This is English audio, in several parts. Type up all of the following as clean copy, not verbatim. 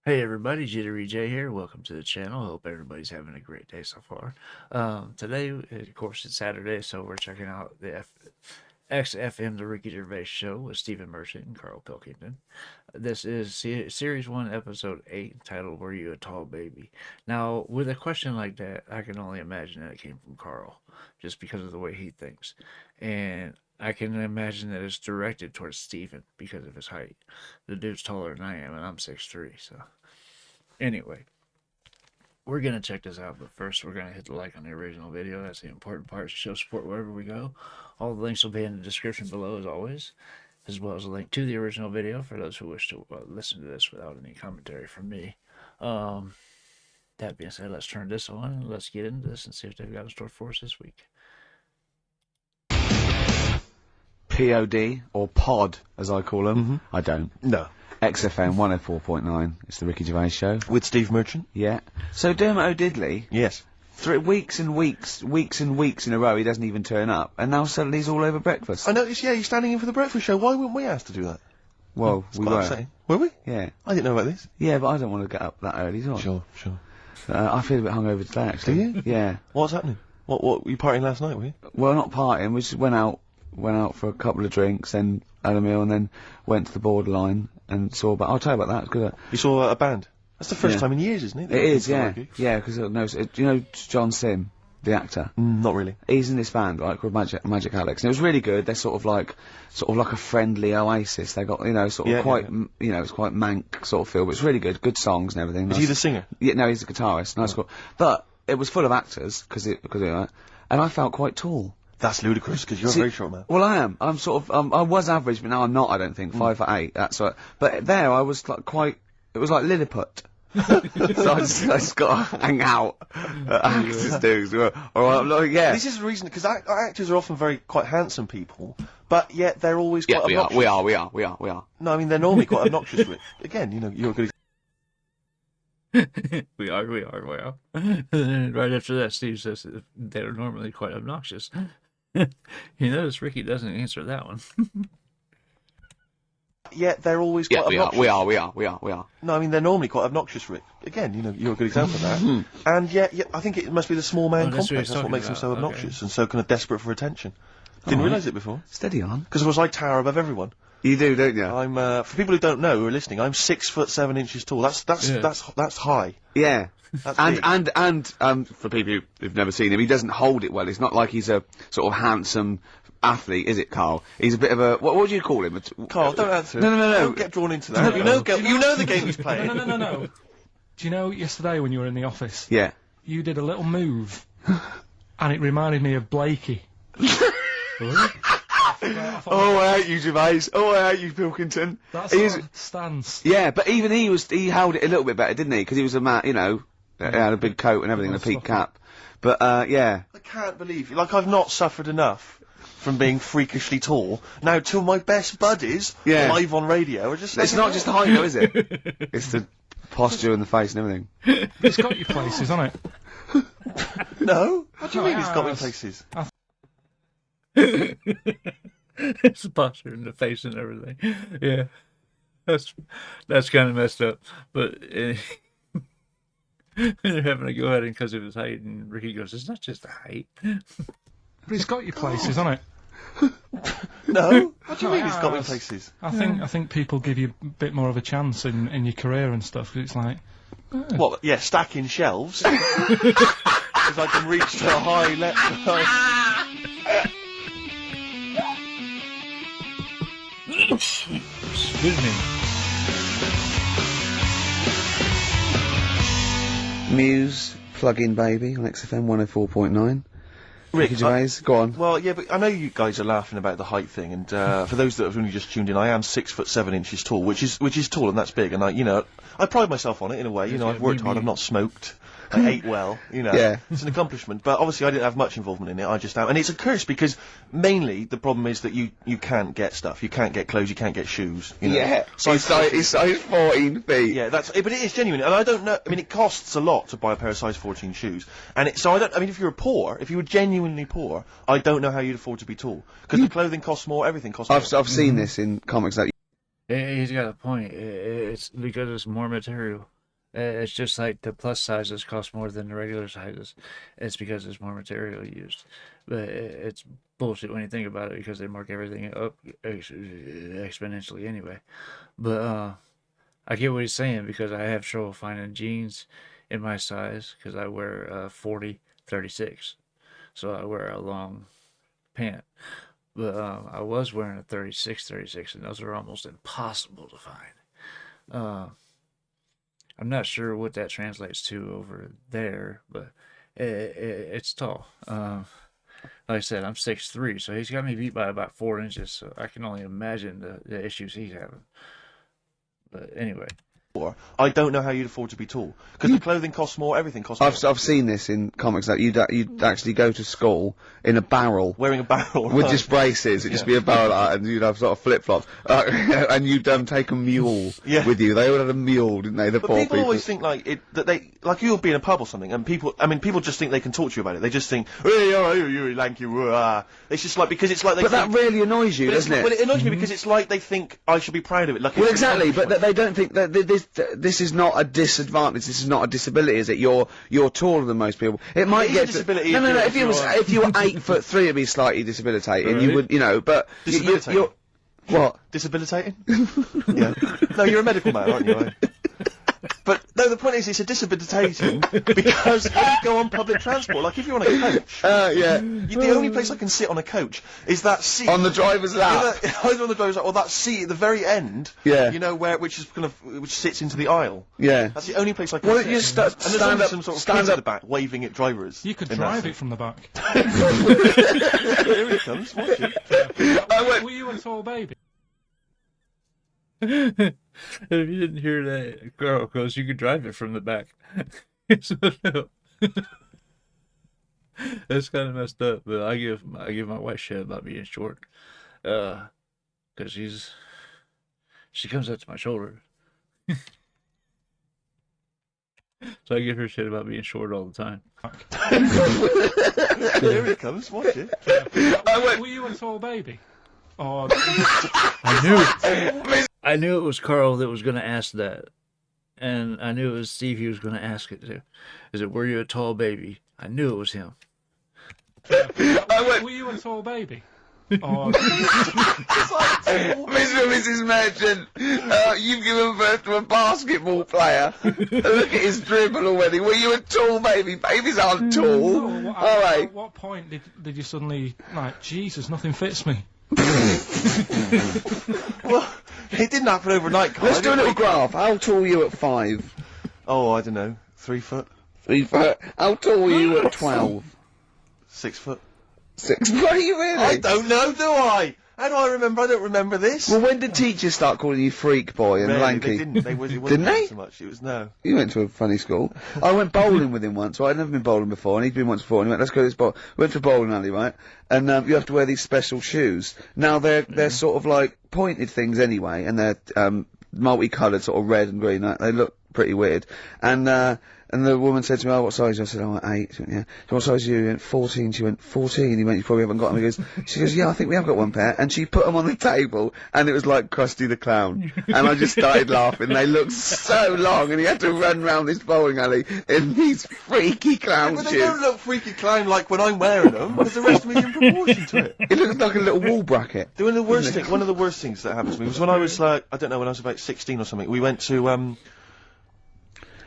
Hey everybody, JitteryJay here. Welcome to the channel. Hope everybody's having a great day so far. Today, of course, it's Saturday, so we're checking out the XFM, the Ricky Gervais show with Stephen Merchant and Carl Pilkington. This is Series 1, Episode 8, titled Were You a Tall Baby? Now, with a question like that, I can only imagine that it came from Carl, just because of the way he thinks. And I can imagine that it's directed towards Stephen because of his height. The dude's taller than I am, and I'm 6'3", so... Anyway, we're going to check this out, but first we're going to hit the like on the original video. That's the important part to show support wherever we go. All the links will be in the description below as always, as well as a link to the original video for those who wish to listen to this without any commentary from me. That being said, let's turn this on and let's get into this and see what they've got in store for us this week. POD, or POD, as I call them. I don't. No. XFM 104.9. It's the Ricky Gervais show. With Steve Merchant? Yeah. So Dermot O'Diddley, Yes. 3 weeks and weeks in a row, he doesn't even turn up, and now suddenly he's all over breakfast. I noticed, yeah, you're standing in for the breakfast show. Why weren't we asked to do that? Well, It's we quite were. upsetting. Were we? Yeah. I didn't know about this. Yeah, but I don't want to get up that early, do I? Sure. I feel a bit hungover today, actually. Do you? Yeah. What's happening? What were you partying last night, were you? Well, not partying, we just went out for a couple of drinks, then had a meal, and then went to the Borderline and saw about... I'll tell you about that, it's good. You saw a band? That's the first Yeah. time in years, isn't it? It is, yeah. Yeah, because do you know John Sim, the actor? Not really. He's in this band, right, called Magic Alex, and it was really good. They're sort of like a friendly Oasis. They got, sort of quite, it's quite mank sort of feel, but it's really good. Good songs and everything. Is he the singer? Yeah, no, he's a guitarist. Nice, cool. But it was full of actors because and I felt quite tall. That's ludicrous, because you're a very short man. Well, I am. I'm sort of, I was average, but now I'm not, I don't think. 5'8", that's what. But there, I was like quite, it was like Lilliput. So I just got to hang out at actors do. Yeah. This is the reason, because actors are often quite handsome people, but yet they're always quite obnoxious. We are. No, I mean, they're normally quite obnoxious. Again, you're a good We are. Right after that, Steve says that they're normally quite obnoxious. You notice Ricky doesn't answer that one. Yet they're always quite obnoxious. We are. No, I mean, they're normally quite obnoxious, Rick. Again, you're a good example of that. And yet, I think it must be the small man that's what complex. he's That's what makes talking him so about, obnoxious and so kind of desperate for attention. Didn't realise it before. Steady on. Because of course I tower above everyone. You do, don't you? I'm, for people who don't know, who are listening, I'm 6'7" tall. That's high. Yeah. That's big. And for people who've never seen him, he doesn't hold it well. It's not like he's a sort of handsome athlete, is it, Carl? He's a bit of a, what would you call him? Carl, don't answer. No. Don't get drawn into that. You know the game he's playing. No. Do you know yesterday when you were in the office? Yeah. You did a little move, and it reminded me of Blakey. Oh, I hate you, Gervais. Oh, I hate you, Pilkington. That's his stance. Yeah, but even he held it a little bit better, didn't he? Because he was a man, he had a big coat and everything, and a peak cap. But, yeah. I can't believe you. Like, I've not suffered enough from being freakishly tall. Now, two of my best buddies, live on radio, are just... It's not just the height, though, is it? It's the posture and the face and everything. It's got you places, hasn't it? No? What do you mean it's got me places? It's the posture and the face and everything. Yeah, that's kind of messed up. But they're having to go at him because of his height, and Ricky goes, "It's not just the height." But it's got you places, hasn't it? No? What do you mean it's got me places? I think people give you a bit more of a chance in your career and stuff. 'Cause it's like, What? Yeah, stacking shelves. Because I can reach to a high level. Excuse me. Muse, Plug-in Baby on XFM 104.9. Rick, Gervais, go on. Well, yeah, but I know you guys are laughing about the height thing, and for those that have only just tuned in, I am 6'7" tall, which is tall and that's big, and I pride myself on it in a way. I've worked hard, I've not smoked. I ate well, Yeah. It's an accomplishment, but obviously I didn't have much involvement in it, I just am. And it's a curse, because mainly the problem is that you can't get stuff. You can't get clothes, you can't get shoes, Yeah. He's size 14 feet. Yeah, but it is genuine, and I don't know, I mean, it costs a lot to buy a pair of size 14 shoes, and if you were genuinely poor, I don't know how you'd afford to be tall. Because the clothing costs more, everything costs more. I've seen this in comics that He's got a point. It's because it's more material. It's just like the plus sizes cost more than the regular sizes. It's because there's more material used. But it's bullshit when you think about it because they mark everything up exponentially anyway. But I get what he's saying because I have trouble finding jeans in my size because I wear 40, 36. So I wear a long pant. But I was wearing a 36, 36, and those are almost impossible to find. I'm not sure what that translates to over there, but it's tall. Like I said, I'm 6'3", so he's got me beat by about 4 inches, so I can only imagine the issues he's having. But anyway. I don't know how you'd afford to be tall. Because the clothing costs more, everything costs more. I've seen this in comics, that you'd actually go to school in a barrel. Wearing a barrel. With just braces, it'd just be a barrel like that, and you'd have sort of flip-flops. And you'd take a mule with you. They all had a mule, didn't they, the but poor people always think, like, that they, like, you'll be in a pub or something, and people just think they can talk to you about it. They just think, hey, you lanky, it's just like, because it's like they But that really annoys you, doesn't it? Well, it annoys me because it's like they think I should be proud of it. Like, well, exactly, but they don't think that this is not a disadvantage. This is not a disability, is it? You're taller than most people. It might get a disability. No. If you were 8'3", it'd be slightly debilitating. Right. You would, but Disabilitating? What? Disabilitating? Yeah. No, you're a medical man, aren't you? But no, the point is, it's a disabilitating because when you go on public transport, like if you're on a coach, yeah. the only place I can sit on a coach is that seat On the driver's lap. Either on the driver's lap or that seat at the very end. Yeah. You know which sits into the aisle. Yeah. That's the only place I can Well, sit. you and there's stand only up, some sort of stand kids up. at the back waving at drivers. You could in drive that it from the back. Here he comes. Watch it. Were you a tall baby? If you didn't hear that, girl, because you could drive it from the back. So, no. That's kind of messed up, but I give my wife shit about being short, because she comes up to my shoulder, so I give her shit about being short all the time. Here he comes. Watch it. Were you a tall baby? Or I knew it was Carl that was going to ask that, and I knew it was Steve he was going to ask it to. Is it, were you a tall baby? I knew it was him. were you a tall baby? Or Mr. and Mrs. Merchant, you've given birth to a basketball player. Look at his dribble already. Were you a tall baby? Babies aren't tall. At what point did you suddenly, like, Jesus, nothing fits me? Well, it didn't happen overnight, Carl. Let's do a little graph. How tall were you at 5? Oh, I don't know. 3 foot? 3 foot. How tall were you at 12? 6 foot? 6. Were you really? I don't know, do I? How do I remember? I don't remember this. Well, when did teachers start calling you freak boy and Rarely, lanky? They didn't. It wasn't Didn't they? so much. It was no. You went to a funny school. I went bowling with him once. I'd never been bowling before, and he'd been once before, and he went, let's go to this bowl. We went to a bowling alley, right? And you have to wear these special shoes. Now, they're sort of like pointed things anyway, and they're multicoloured, sort of red and green. They look pretty weird. And the woman said to me, oh, what size? I said, oh, 8. She went, yeah. So what size are you? He went, 14. She went, 14? He went, you probably haven't got them. She goes, yeah, I think we have got one pair. And she put them on the table, and it was like Krusty the Clown. And I just started laughing. They looked so long, and he had to run round this bowling alley in these freaky clown But shoes. they don't look freaky clown like when I'm wearing them, because the rest of me is in proportion to it. It looks like a little wall bracket. One of the worst things that happened to me was when I was like, I don't know, when I was about 16 or something, we went to,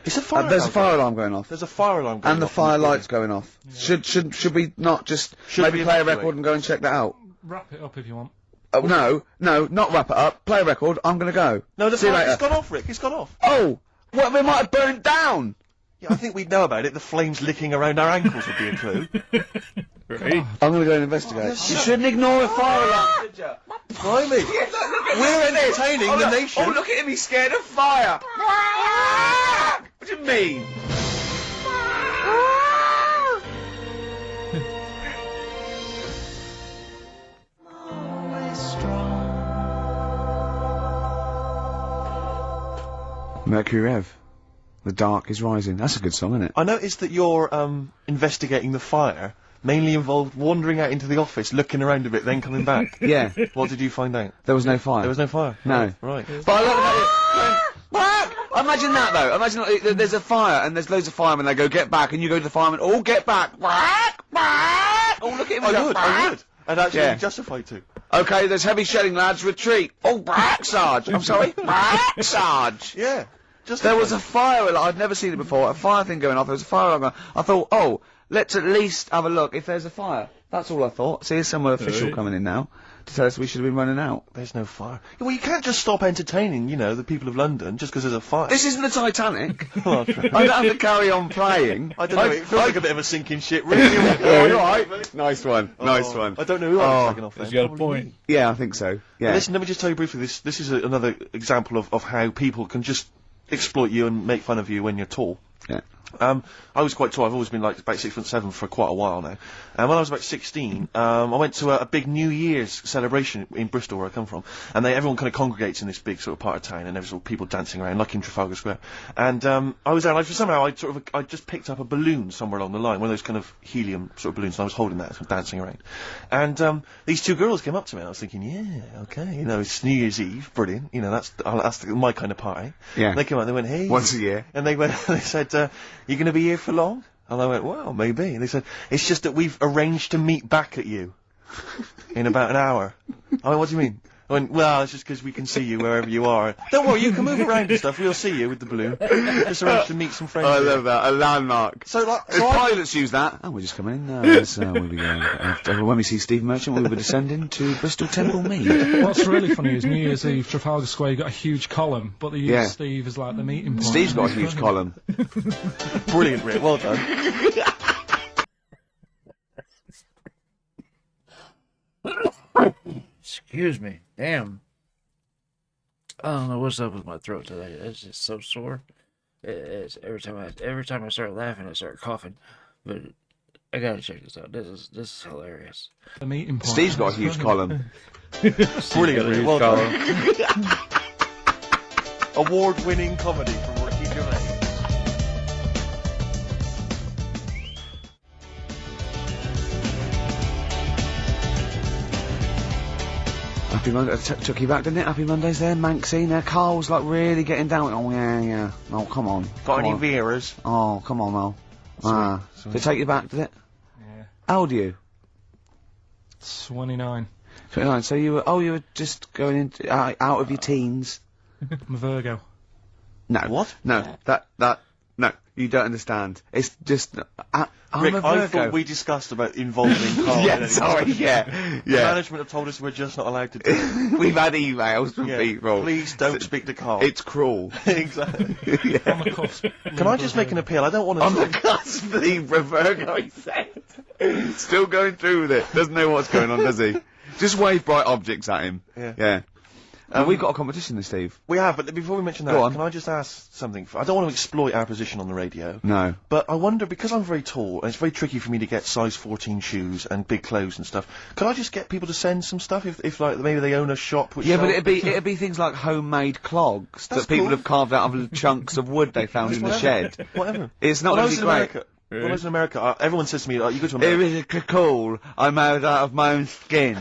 it's a fire There's a alarm. fire alarm going off. There's a fire alarm going And the off fire in the light's going off. Yeah. Should we not just Should maybe we play a evacuate? record and go and check that out? Wrap it up if you want. Oh, no, not wrap it up. Play a record. I'm gonna go. No, the See you fire, later. it's gone off, Rick, it's gone off. Oh, what? They might have burned down. Yeah, I think we'd know about it. The flames licking around our ankles would be a clue. Right? I'm gonna go and investigate. You shouldn't ignore a fire alarm. Blimey. We're entertaining the nation. Oh, look at him. He's scared of fire. What do you mean? Mercury Rev. The dark is rising. That's a good song, isn't it? I noticed that you're investigating the fire mainly involved wandering out into the office, looking around a bit, then coming back. Yeah. What did you find out? There was no fire. There was no fire. No. Right. But I love that. Imagine that though. Imagine like, there's a fire and there's loads of firemen. They go get back, and you go to the firemen. All get back. All look at him. I would. And actually Yeah. justified to. Okay, there's heavy shelling, lads. Retreat. Oh, back, Sarge. I'm sorry. Back, Sarge. Yeah. Just There was a fire. I'd never seen it before. A fire thing going off. There was a fire alarm going. I thought, oh, let's at least have a look if there's a fire. That's all I thought. See, here's some official Right. coming in now to tell us we should have been running out. There's no fire. Well, you can't just stop entertaining, you know, the people of London just because there's a fire. This isn't the Titanic. Oh, true. I don't have to carry on playing. I don't know. It feels like a bit of a sinking ship, really. Oh, you're right. Nice one. Nice one. I don't know who I was taking off there. He's got a Probably point. me. Yeah, I think so. Yeah. Listen, let me just tell you briefly. This is another example of how people can just exploit you and make fun of you when you're tall. Yeah. I was quite tall. I've always been like about 6'7" for quite a while now. And when I was about 16, I went to a big New Year's celebration in Bristol, where I come from. And everyone kind of congregates in this big sort of part of town, and there's sort of people dancing around, like in Trafalgar Square. And I was there, and somehow I just picked up a balloon somewhere along the line, one of those kind of helium sort of balloons, and I was holding that, sort of dancing around. And these two girls came up to me, and I was thinking, yeah, okay, you know, it's New Year's Eve, brilliant, you know, that's my kind of party. Yeah. And they came up, and they went, hey. Once a year. And they went, they said, you going to be here for long? And I went, well, maybe. And they said, it's just that we've arranged to meet back at you in about an hour. I went, what do you mean? I went, well, it's just because we can see you wherever you are. Don't worry, you can move around and stuff. We'll see you with the balloon. Just arranged to meet some friends. I here." love that. A landmark. So, like, If pilots use that, and we're just coming in now. We'll be going. When we see Steve Merchant, we'll be descending to Bristol Temple Mead. What's really funny is New Year's Eve, Trafalgar Square, you got a huge column, but they use Yeah. Steve as like the meeting point. Steve's got a huge column. Brilliant, Rick. Well done. Excuse me. Damn. I don't know what's up with my throat today. It's just so sore. It's every time I start laughing, I start coughing. But I gotta check this out. This is hilarious. The meeting point. Steve's got a huge column. Brilliant, Rick. Well column. done. Award-winning comedy from Ricky Gervais. Happy Monday. Took you back, didn't it? Happy Mondays there, Manxie. Now Carl's like really getting down. Oh yeah. Oh come on. Got Come any on. Veras? Oh come on, Mel. Did it take you back, did it? Yeah. How old are you? 29. 29. So you were just going into out of your teens. I'm a Virgo. No. What? No. No. You don't understand. It's just. I'm Rick, a I Virgo. thought we discussed about involving Carl. Yeah, in it. sorry, yeah. The management have told us we're just not allowed to do it. We've had emails from Yeah. people. Please don't speak to Carl. It's cruel. Exactly. I'm a cusp. Can I just make an appeal? I don't want to. On the cusp, the Virgo, he said. Still going through with it. Doesn't know what's going on, does he? Just wave bright objects at him. Yeah. And we've got a competition this, Steve. We have, but before we mention that, Go on. can I just ask something? I don't want to exploit our position on the radio, No. but I wonder, because I'm very tall, and it's very tricky for me to get size 14 shoes and big clothes and stuff, could I just get people to send some stuff if like, maybe they own a shop which Yeah, but sells- it'd be things like homemade clogs That's that people cool. have carved out of chunks of wood they found in the shed. Whatever. It's not When I going was to in be great. America, when I was in America, everyone says to me, like, you go to It America. was cool. I'm made out of my own skin.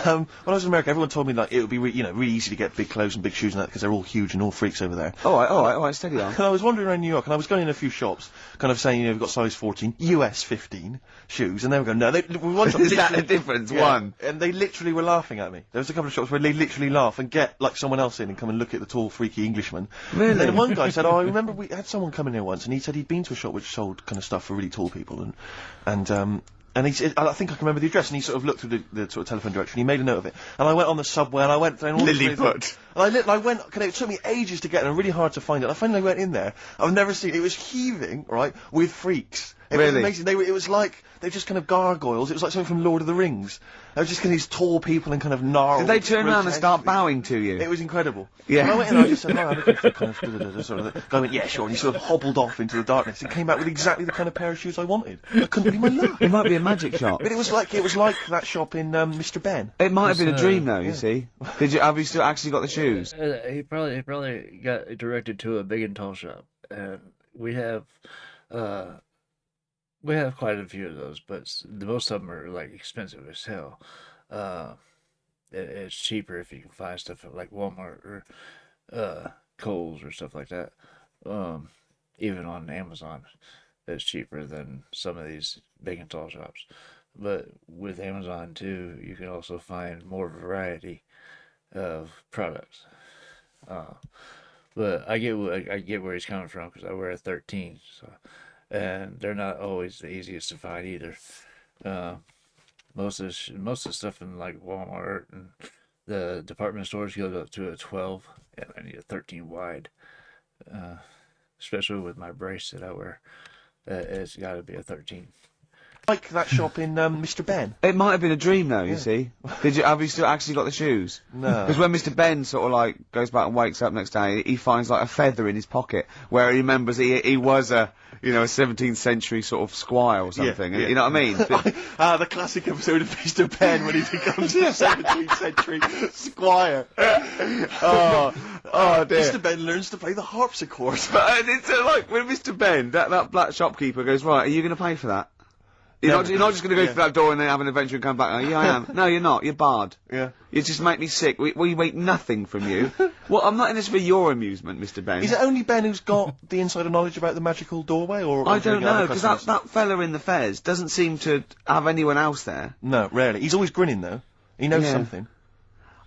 When I was in America, everyone told me like it would be really easy to get big clothes and big shoes and that because they're all huge and all freaks over there. all right, steady on. And I was wandering around New York, and I was going in a few shops, kind of saying, we've got size 14, US 15 shoes, and they were going, no, we want something. Is that the difference? Yeah. One. And they literally were laughing at me. There was a couple of shops where they literally laugh and get, like, someone else in and come and look at the tall, freaky Englishman. Really? And then one guy said, oh, I remember we had someone come in here once, and he said he'd been to a shop which sold kind of stuff for really tall people, and he said, I think I can remember the address, and he sort of looked through the sort of telephone directory, and he made a note of it. And I went on the subway, and I went down all Lilliput. And I went, it took me ages to get there, and really hard to find it. I finally went in there. I've never seen it. It was heaving, right, with freaks. It was Really? amazing. It was like, they were just kind of gargoyles. It was like something from Lord of the Rings. They were just kind of these tall people and kind of gnarled. Did they turn around and grotesque start things. bowing to you? It was incredible. Yeah. And I went in and I just said, hi, I'm looking for kind of da-da-da-da, sort of. The guy went, yeah, sure. And he sort of hobbled off into the darkness and came back with exactly the kind of pair of shoes I wanted. I couldn't believe my luck. It might be a magic shop. But it was like that shop in Mr. Ben. It might have been a It's, dream, though. You see? Have you still actually got the shoes? He probably got directed to a big and tall shop, and we have quite a few of those, but the most of them are like expensive as hell. It's cheaper if you can find stuff at like Walmart or Kohl's or stuff like that. Um, Even on Amazon, it's cheaper than some of these big and tall shops. But with Amazon too, you can also find more variety of products. Uh, but I get where he's coming from because I wear a 13, so and they're not always the easiest to find either. Uh, most of the stuff in like Walmart and the department stores goes up to a 12, and I need a 13 wide. Uh, Especially with my brace that I wear, it's got to be a 13. Like that shop in Mr. Ben. It might have been a dream though, you see. Have you still actually got the shoes? No. Because when Mr. Ben sort of like goes back and wakes up next day, he finds like a feather in his pocket where he remembers he was a 17th century sort of squire or something. Yeah. You know what I mean? The classic episode of Mr. Ben when he becomes a 17th century squire. Oh dear. Mr. Ben learns to play the harpsichord. But it's like when Mr. Ben, that black shopkeeper goes, right, are you going to pay for that? You're not just going to go through that door and then have an adventure and come back. Oh, yeah, I am. No, you're not. You're barred. Yeah. You just make me sick. We wait nothing from you. Well, I'm not in this for your amusement, Mr. Ben. Is it only Ben who's got the insider knowledge about the magical doorway, or I do you don't get other know, because customers? that fella in the fez doesn't seem to have anyone else there. No, rarely. He's always grinning though. He knows Yeah. something.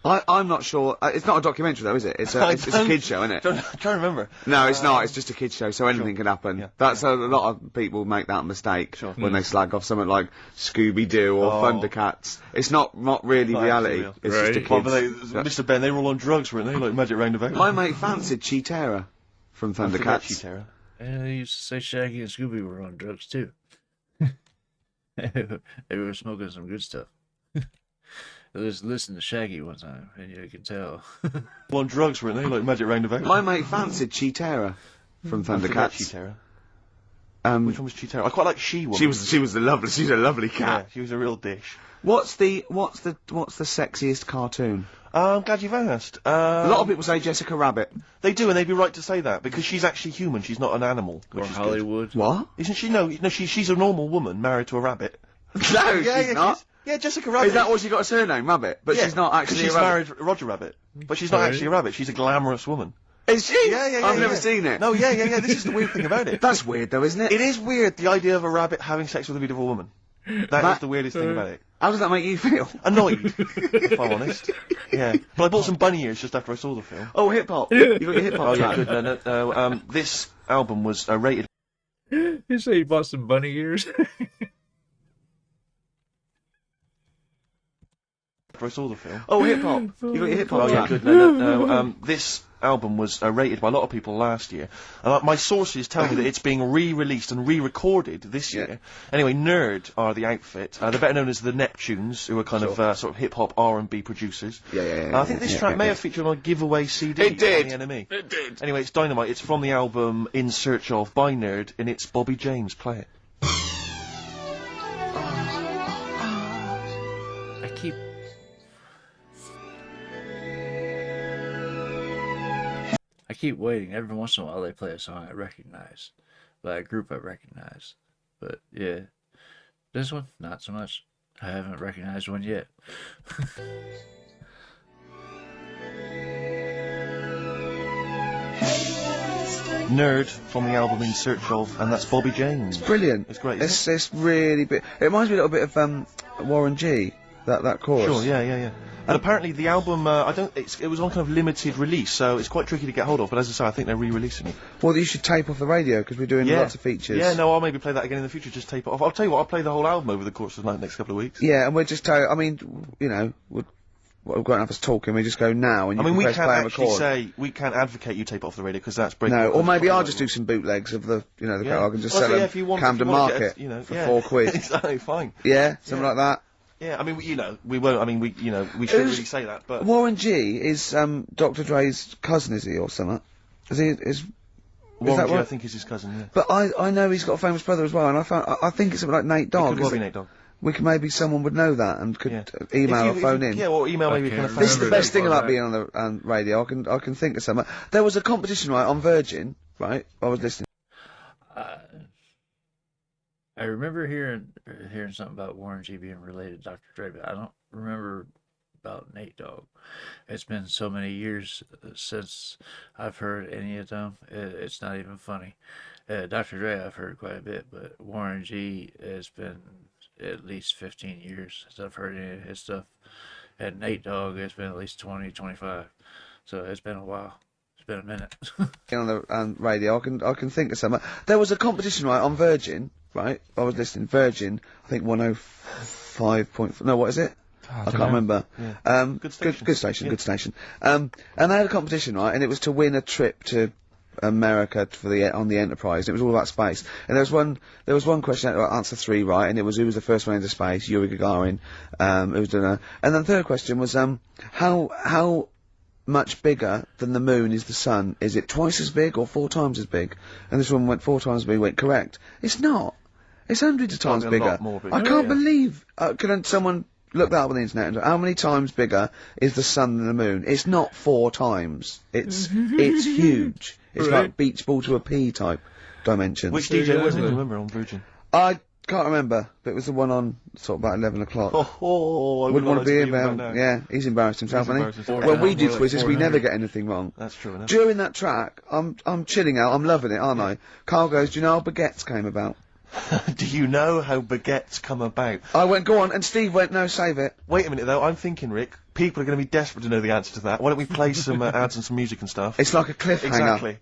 I'm not sure. It's not a documentary though, is it? It's a kid show, isn't it? I'm trying to remember. No, it's not. It's just a kid show, so anything can happen. Yeah. That's a lot of people make that mistake Sure. when they slag off something like Scooby-Doo or Oh. Thundercats. It's not really Not reality. actually It's real. just a Right. Well, kid's. but Mr. Ben, they were all on drugs, weren't they? Like Magic Roundabout. My mate fancied Cheetera from Thundercats. Cheetera. And they used to say Shaggy and Scooby were on drugs too. They were smoking some good stuff. I just listened to Shaggy one time, and you can tell. On drugs, weren't they? Like Magic Roundabout. My mate fancied Cheetera from Thundercats. Cheetera. Um, Which one was Cheetera? I quite like She-Woman. she was a lovely Yeah, cat. she was a real dish. What's the sexiest cartoon? I'm glad you've asked. A lot of people say Jessica Rabbit. They do, and they'd be right to say that, because she's actually human, she's not an animal. Or Which is good. Hollywood. What? Isn't she? No, she's a normal woman married to a rabbit. No, she's not. Yeah, Jessica Rabbit. Is that what she got a surname, Rabbit? But Yeah, she's not 'cause actually she's a rabbit. married Roger Rabbit. But she's not Right. actually a rabbit, she's a glamorous woman. Is she? Yeah. I've never seen it. No, yeah, this is the weird thing about it. That's weird though, isn't it? It is weird, the idea of a rabbit having sex with a beautiful woman. That is the weirdest thing about it. How does that make you feel? Annoyed, if I'm honest. Yeah. But I bought some bunny ears just after I saw the film. Oh, hip hop. You got your hip hop Oh, yeah, track. good. No. This album was rated You say you bought some bunny ears? after I saw the film. Oh, hip hop. You got your hip hop Oh, yeah, track. good. No. This album was rated by a lot of people last year. My sources tell me that it's being re-released and re-recorded this year. Anyway, Nerd are the outfit. They're better known as the Neptunes, who are kind of sort of hip-hop R&B producers. Yeah. I think this track may have featured on a giveaway CD. It did. On the NME. It did. Anyway, it's Dynamite. It's from the album In Search Of by Nerd, and it's Bobby James. Play it. I keep waiting. Every once in a while they play a song I recognize, by a group I recognize. But yeah, this one not so much. I haven't recognized one yet. Nerd from the album In Search Of, and that's Bobby James. Brilliant. It's great. Isn't It's really bit. It reminds me a little bit of Warren G. That chorus. Sure, yeah. And apparently the album, it was on kind of limited release, so it's quite tricky to get hold of, but as I say, I think they're re-releasing it. Well, you should tape off the radio because we're doing lots of features. Yeah, no, I'll maybe play that again in the future, just tape it off. I'll tell you what, I'll play the whole album over the course of the next couple of weeks. Yeah, and we're just I mean, you know, we're going to have us talking. We just go now, and you I mean, can we press can't play and actually record. say, we can't advocate you tape it off the radio, because that's breaking... No, or maybe I'll copyright just do rules. some bootlegs of the catalog and just Well, sell so, them if you want, Camden if you want to Market get, you know, for yeah. £4. Exactly, fine. Yeah, something like that. Yeah, I mean, we won't, I mean, we shouldn't really say that, but... Warren G is Dr. Dre's cousin, is he, or something? Warren that G, right? I think, is his cousin, yeah. But I know he's got a famous brother as well, and I think it's something like Nate It Dogg. could well isn't be it? Nate Dogg. We could maybe someone would know that and could Yeah. email or phone in. Yeah, or email maybe kind of... can't This is the remember best that thing far about back. being on the radio. I can think of something. There was a competition right on Virgin, right? I was listening. I remember hearing something about Warren G being related to Dr. Dre, but I don't remember about Nate Dogg. It's been so many years since I've heard any of them. It's not even funny. Dr. Dre, I've heard quite a bit, but Warren G has been at least 15 years since I've heard any of his stuff. And Nate Dogg has been at least 20, 25. So it's been a while. It's been a minute. On the radio, I can think of something. There was a competition, right, on Virgin, right? I was listening, Virgin, I think 105. No, what is it? I can't remember. Yeah. Good station. Good station. And they had a competition, right, and it was to win a trip to America on the Enterprise. It was all about space. And there was one question, answer 3 right, and it was who was the first one into space, Yuri Gagarin, who was doing and then the third question was, how much bigger than the moon is the sun? Is it twice as big or 4 times as big? And this one went 4 times as big, went correct. It's not. It's hundreds of times bigger. I can't believe, can someone look that up on the internet. How many times bigger is the sun than the moon? It's not 4 times. It's huge. It's like beach ball to a pea type dimensions. Which DJ was it? Do you remember on Virgin? I can't remember, but it was the one on sort of about 11 o'clock. I wouldn't want to be him. Yeah, he's embarrassed himself, hasn't he? When we do quizzes, we never get anything wrong. That's true enough. During that track, I'm chilling out. I'm loving it, aren't I? Carl goes, do you know how baguettes came about? Do you know how baguettes come about? I went, go on, and Steve went, no, save it. Wait a minute though, I'm thinking, Rick, people are going to be desperate to know the answer to that. Why don't we play some ads and some music and stuff? It's like a cliffhanger. Exactly.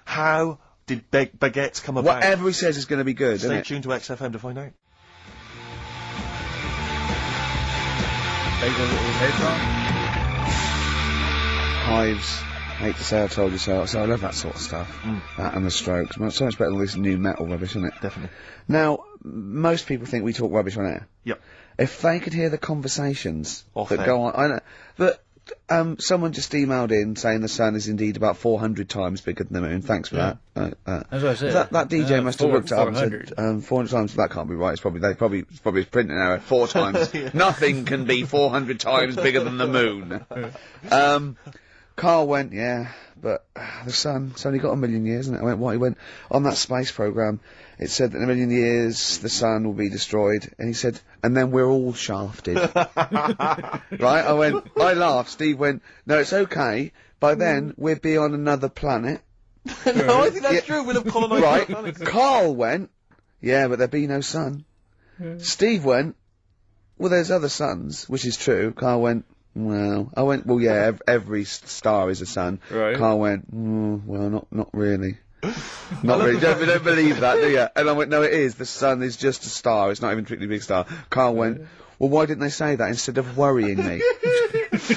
How did baguettes come about? Whatever he says is going to be good, Stay tuned to XFM to find out. Hives. Hate to say I told you so. So I love that sort of stuff. That and the Strokes. Well, so much better than all this new metal rubbish, isn't it? Definitely. Now, most people think we talk rubbish on air. Yep. If they could hear the conversations Off that air. go on, I know, but someone just emailed in saying the sun is indeed about 400 times bigger than the moon. Thanks for that. That's what I said. That DJ must have looked it up and 400. said 400 times. That can't be right. It's probably a printing error. 4 times. Nothing can be 400 times bigger than the moon. Carl went, yeah, but the sun's only got 1 million years, isn't it? I went, what? He went, on that space program, it said that in 1 million years the sun will be destroyed, and he said, and then we're all shafted. Right? I went, I laughed. Steve went, no, it's okay. By then we'll be on another planet. No, I think that's true. We'll have colonised Right? other planets. Carl went, yeah, but there'd be no sun. Steve went, well, there's other suns, which is true. Carl went, well, I went, well, yeah, every star is a sun. Right. Carl went, well, not really. Not really. Don't believe that, do you? And I went, no, it is. The sun is just a star. It's not even a particularly big star. Carl went, well, why didn't they say that instead of worrying me?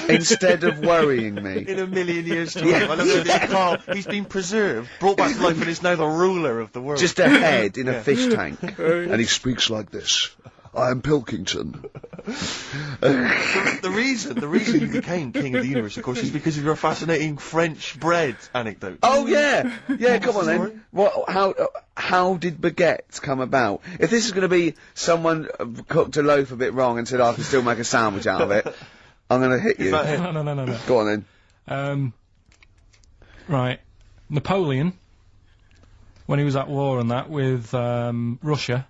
Instead of worrying me. In 1 million years' time. I love this Carl. He's been preserved, brought back to life, and is now the ruler of the world. Just a head in a fish tank. And he speaks like this. I am Pilkington. The reason you became king of the universe, of course, is because of your fascinating French bread anecdote. Oh yeah, yeah. Come on the then. story? What? How did baguettes come about? If this is going to be someone cooked a loaf a bit wrong and said I can still make a sandwich out of it, I'm going to hit you. No. Go on then. Right. Napoleon, when he was at war and that with Russia.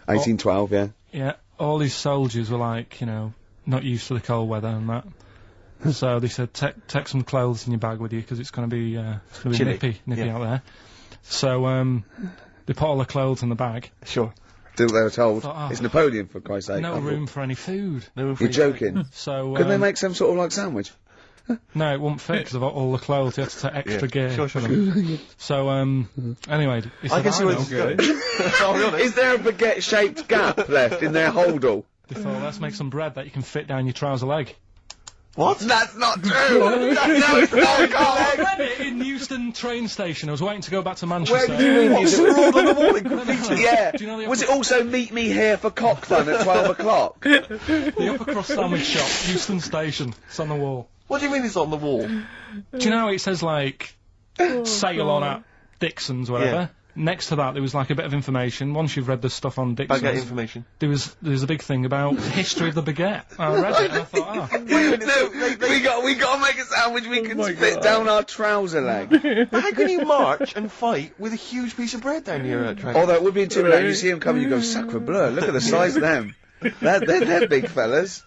1812, yeah. Yeah, all his soldiers were like, you know, not used to the cold weather and that. So they said, take some clothes in your bag with you because it's going to be Chilly. nippy Yeah. out there. So they put all the clothes in the bag. Sure. Did what they were told. Oh. It's Napoleon, for Christ's sake. No room for any food. You're joking. So Couldn't they make some sort of like sandwich? no, it wouldn't fit because of all the clothes. You had to take extra gear. Sure. for them. So anyway, he said, I can see where this is going. I'll be honest. Is there a baguette-shaped gap left in their holdall? They thought, let's make some bread that you can fit down your trouser leg. What? That's not true! That's not I correct! read it in Euston train station. I was waiting to go back to Where Manchester. do you mean? What's scrawled on the wall in graffiti? Yeah. Do you know the Was it also meet me here for cock fun at 12 o'clock? The upper crust sandwich shop, Euston Station. It's on the wall. What do you mean it's on the wall? Do you know how it says like sail on at Dixon's, whatever? Yeah. Next to that, there was like a bit of information. Once you've read the stuff on Dixon's, Baguette information. there was a big thing about the history of the baguette. I read it and I thought, oh. No, we got to make a sandwich we can spit down our trouser leg. How can you march and fight with a huge piece of bread down your track? Although it would be intimidating. You see them coming, you go, sacre bleu, look at the size of them. They're big fellas.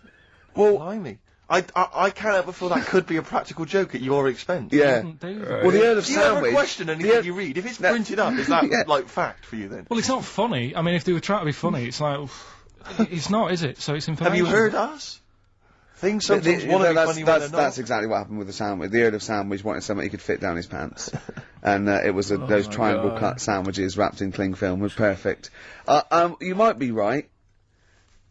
Well, Blimey. I can't help but feel that could be a practical joke at your expense. yeah. Doesn't do that. Well, the Earl of Do you ever Sandwich. question anything you read? If it's printed up, is that Yeah. like fact for you then? Well, it's not funny. I mean, if they were trying to be funny, it's like, it's not, is it? So it's information. Have you heard us? Things sometimes want to be funny when they're not. That's exactly what happened with the sandwich. The Earl of Sandwich wanted something he could fit down his pants. And it was those my triangle God. cut sandwiches wrapped in cling film was perfect. You might be right.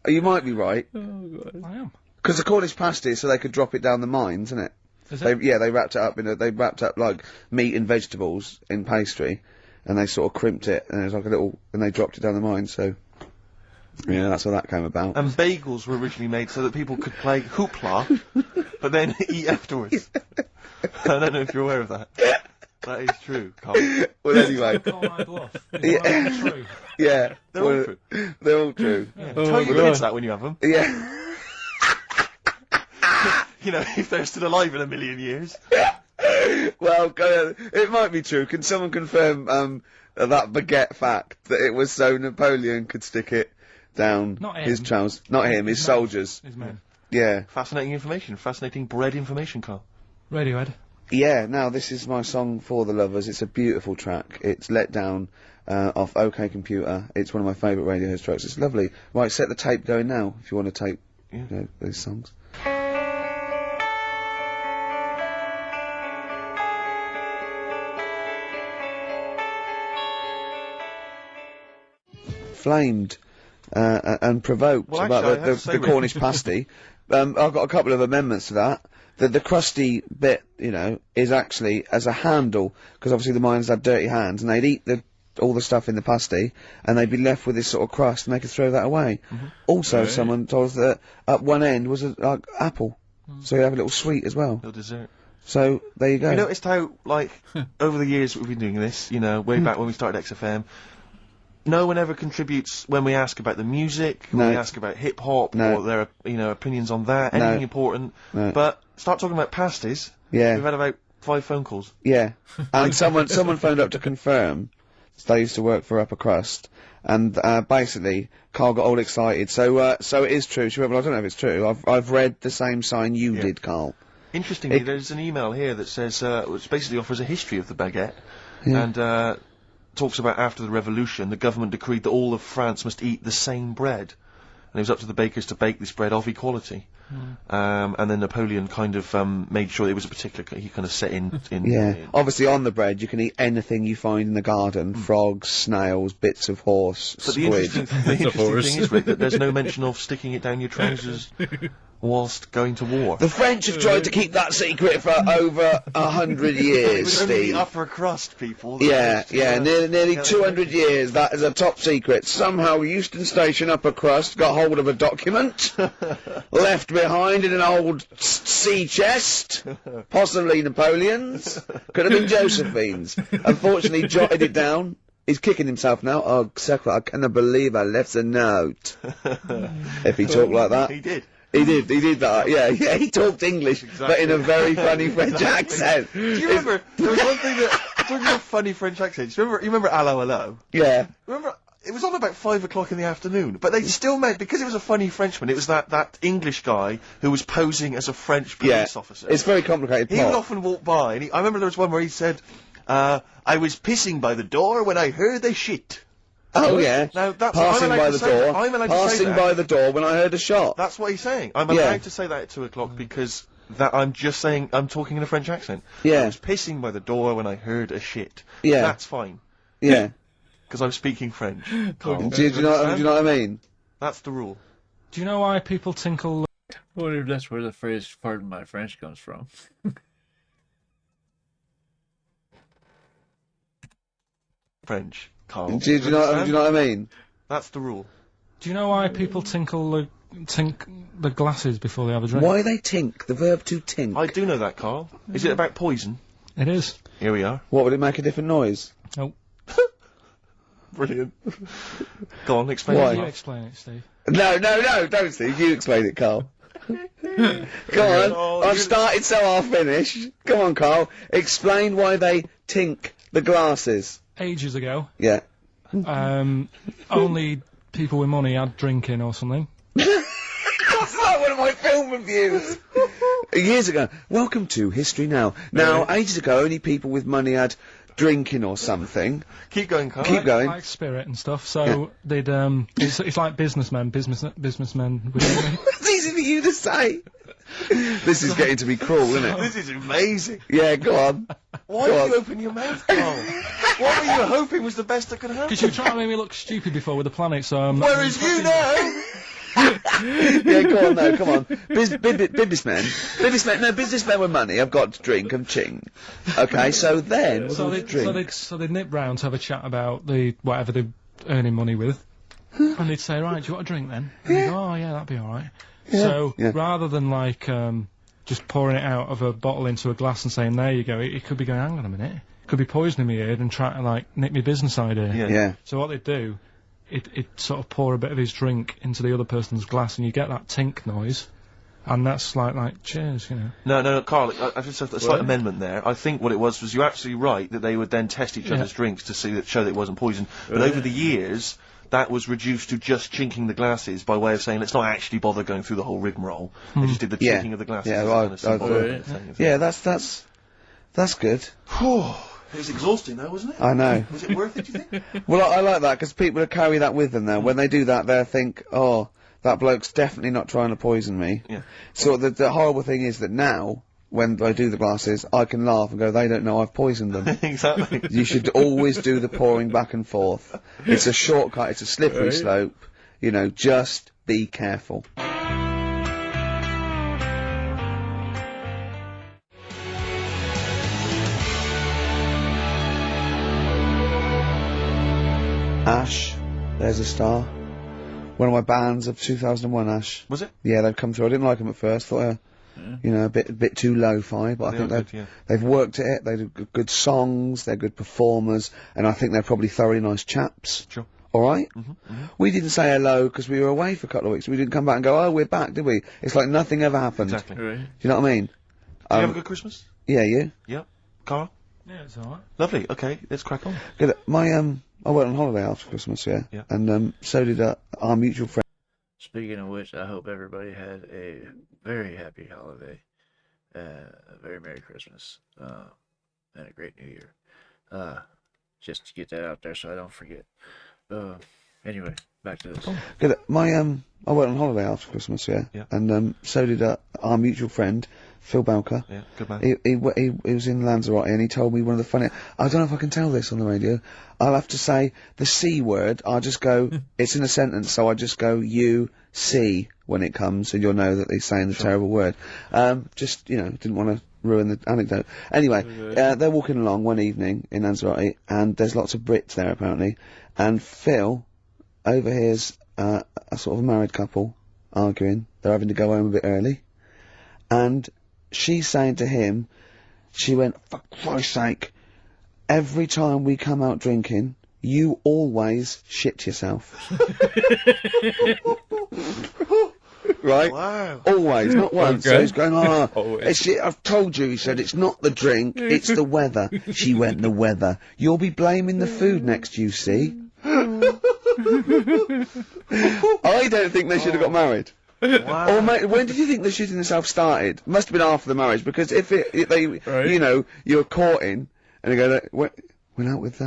You might be right. I am. Because the Cornish pasty, so they could drop it down the mines, isn't it? Is They, it? yeah, they wrapped it up they wrapped up like meat and vegetables in pastry, and they sort of crimped it, and it was like and they dropped it down the mine, so. Yeah, that's how that came about. And bagels were originally made so that people could play hoopla, but then eat afterwards. I don't know if you're aware of that. That is true, Carl. Well, anyway. Call my bluff. It's not true. Yeah. They're all well, true. They're all true. Tell your kids that when you have them. Yeah. You know, if they're still alive in a million years. Well, it might be true. Can someone confirm that baguette fact that it was so Napoleon could stick it down Not his him. trousers? Not him, his soldiers. His men. Yeah. Fascinating information. Fascinating bread information, Carl. Radiohead. Yeah, now this is my song for the lovers. It's a beautiful track. It's Let Down off OK Computer. It's one of my favourite Radiohead tracks. It's lovely. Right, set the tape going now if you want to tape these songs. Flamed and provoked Well, about actually, I have to the say, Cornish pasty. I've got a couple of amendments to that. The crusty bit, you know, is actually as a handle, because obviously the miners had dirty hands, and they'd eat all the stuff in the pasty, and they'd be left with this sort of crust, and they could throw that away. Also, Right. someone told us that at one end was a apple, so you have a little sweet as well. Little dessert. So there you go. You noticed how, like, over the years we've been doing this, you know, way back when we started XFM, no one ever contributes when we ask about the music, when No. we ask about hip-hop, No. or their, you know, opinions on that, No. anything important. No. But start talking about pasties, Yeah. we've had about 5 phone calls. Yeah, and someone phoned up to confirm. They used to work for Upper Crust, and basically Carl got all excited. So it is true. She went, well, I don't know if it's true. I've read the same sign you did, Carl. Interestingly, there's an email here that says, which basically offers a history of the baguette, Yeah. and talks about after the revolution, the government decreed that all of France must eat the same bread. And it was up to the bakers to bake this bread of equality. And then Napoleon kind of made sure it was a particular, he kind of set in Yeah, obviously on the bread you can eat anything you find in the garden: frogs, snails, bits of horse, But the squid. interesting thing is, Rick, that there's no mention of sticking it down your trousers whilst going to war. The French have tried to keep that secret for over 100 It years, was only Steve. the upper crust people. that Yeah, used to, yeah, nearly yeah, 200 years, that is a top secret. Somehow Euston Station Upper Crust got hold of a document, left behind in an old sea chest, possibly Napoleon's, could have been Josephine's. Unfortunately, jotted it down. He's kicking himself now. Oh, Secretary, I cannot believe I left a note. If he talked like that. He did. He did that, yeah, he talked English, but in a very funny French accent. Do you remember, there was one thing that, talking about funny French accents, you remember Allo Allo? Yeah. Remember, it was on about 5 o'clock in the afternoon, but they still meant, because it was a funny Frenchman, it was that English guy who was posing as a French police officer. It's very complicated He plot. would often walk by, and I remember there was one where he said, I was pissing by the door when I heard the shit. Oh yeah. Now, that's- passing I'm allowed by to the say that. door. I'm allowed to say Passing that. by the door when I heard a shot. That's what he's saying. I'm Yeah. allowed to say that at 2 o'clock because I'm just saying, I'm talking in a French accent. Yeah. I was pissing by the door when I heard a shit. Yeah. That's fine. Yeah. Because I'm speaking French. Carl. do you know what I mean? That's the rule. Do you know why people tinkle? I wonder if that's where the phrase "pardon my French" comes from. French, Carl. Do you know what I mean? That's the rule. Do you know why people tink the glasses before they have a drink? Why they tink? The verb to tink. I do know that, Carl. Is it about poison? It is. Here we are. What would it make a different noise? Oh, Brilliant. Go on, explain Why? it. you Carl. explain it, Steve. No, don't Steve. You explain it, Carl. Come on. Oh, I've you- started, so I'll finish. Come on, Carl. Explain why they tink the glasses. Ages ago, Yeah. only people with money had drinking or something. That's not one of my films. film reviews. Years ago. Welcome to History Now. Now, ages ago, only people with money had drinking or something. Keep going, Carl. Keep going. Like spirit and stuff. So they'd it's like businessmen with money. It's easy for you to say. This is getting to be cruel, isn't it? This is amazing. Yeah, go on. Why Go did on. you open your mouth, Carl? What were you hoping was the best that could happen? Because you were trying to make me look stupid before with the planet, so I'm Whereas you know. Yeah, go on, no, come on. Businessmen. Businessmen with money. I've got to drink and ching. Okay, so then, So they'd nip round to have a chat about the whatever they're earning money with, and they'd say, right, do you want a drink then? And they'd go, oh yeah, that'd be all right. So rather than like just pouring it out of a bottle into a glass and saying, there you go, it could be going, hang on a minute, it could be poisoning me ear and trying to like nick my business idea. Yeah. So what they'd do, it sort of pour a bit of his drink into the other person's glass, and you get that tink noise. And that's like cheers, you know. No, Carl, I've just a slight amendment there. I think what it was you're absolutely right that they would then test each other's drinks to show that it wasn't poison. But over the years, that was reduced to just chinking the glasses by way of saying, let's not actually bother going through the whole rigmarole. They just did the chinking of the glasses. Yeah, as a well, kind of symbolic thing. Yeah, that's good. It was exhausting though, wasn't it? I know. Was it worth it, do you think? Well, I like that, because people carry that with them now. When they do that, they'll think, oh, that bloke's definitely not trying to poison me. Yeah. So the horrible thing is that now, when I do the glasses, I can laugh and go, they don't know I've poisoned them. Exactly. You should always do the pouring back and forth. It's a shortcut, it's a slippery slope. You know, just be careful. Ash, there's a star. One of my bands of 2001, Ash. Was it? Yeah, they've come through. I didn't like them at first. Thought, you know, a bit too lo-fi. But I think they've worked at it. They do good songs. They're good performers, and I think they're probably thoroughly nice chaps. Sure. All right. We didn't say hello because we were away for a couple of weeks. We didn't come back and go, oh, we're back, did we? It's like nothing ever happened. Exactly. Right. Do you know what I mean? Did you have a good Christmas? Yeah, you. Yep. Carl? Yeah, it's alright. Lovely. Okay, let's crack on. Good. I went on holiday after Christmas. Yeah. Yeah. And so did our mutual friend. Speaking of which, I hope everybody had a very happy holiday, a very Merry Christmas, and a great New Year. Just to get that out there so I don't forget. Anyway, back to this. Good. I went on holiday after Christmas. Yeah. Yeah. And so did our mutual friend Phil Belker. Yeah, good man. He was in Lanzarote and he told me one of the funny. I don't know if I can tell this on the radio. I'll have to say the C word. I'll just go. It's in a sentence, so I just go you see when it comes, and you'll know that he's saying the terrible word. Just didn't want to ruin the anecdote. Anyway, they're walking along one evening in Lanzarote, and there's lots of Brits there apparently, and Phil overhears a sort of a married couple arguing. They're having to go home a bit early, and she's saying to him, she went, for Christ's sake, every time we come out drinking, you always shit yourself. Right? Wow. Always, not once. Okay. So he's going, I've told you, he said, it's not the drink, it's the weather. She went, the weather. You'll be blaming the food next, you see. I don't think they should have got married. Wow. Or mate, when did you think the shitting themselves started? Must have been after the marriage, because if they, Right. you're courting, and they go, went out with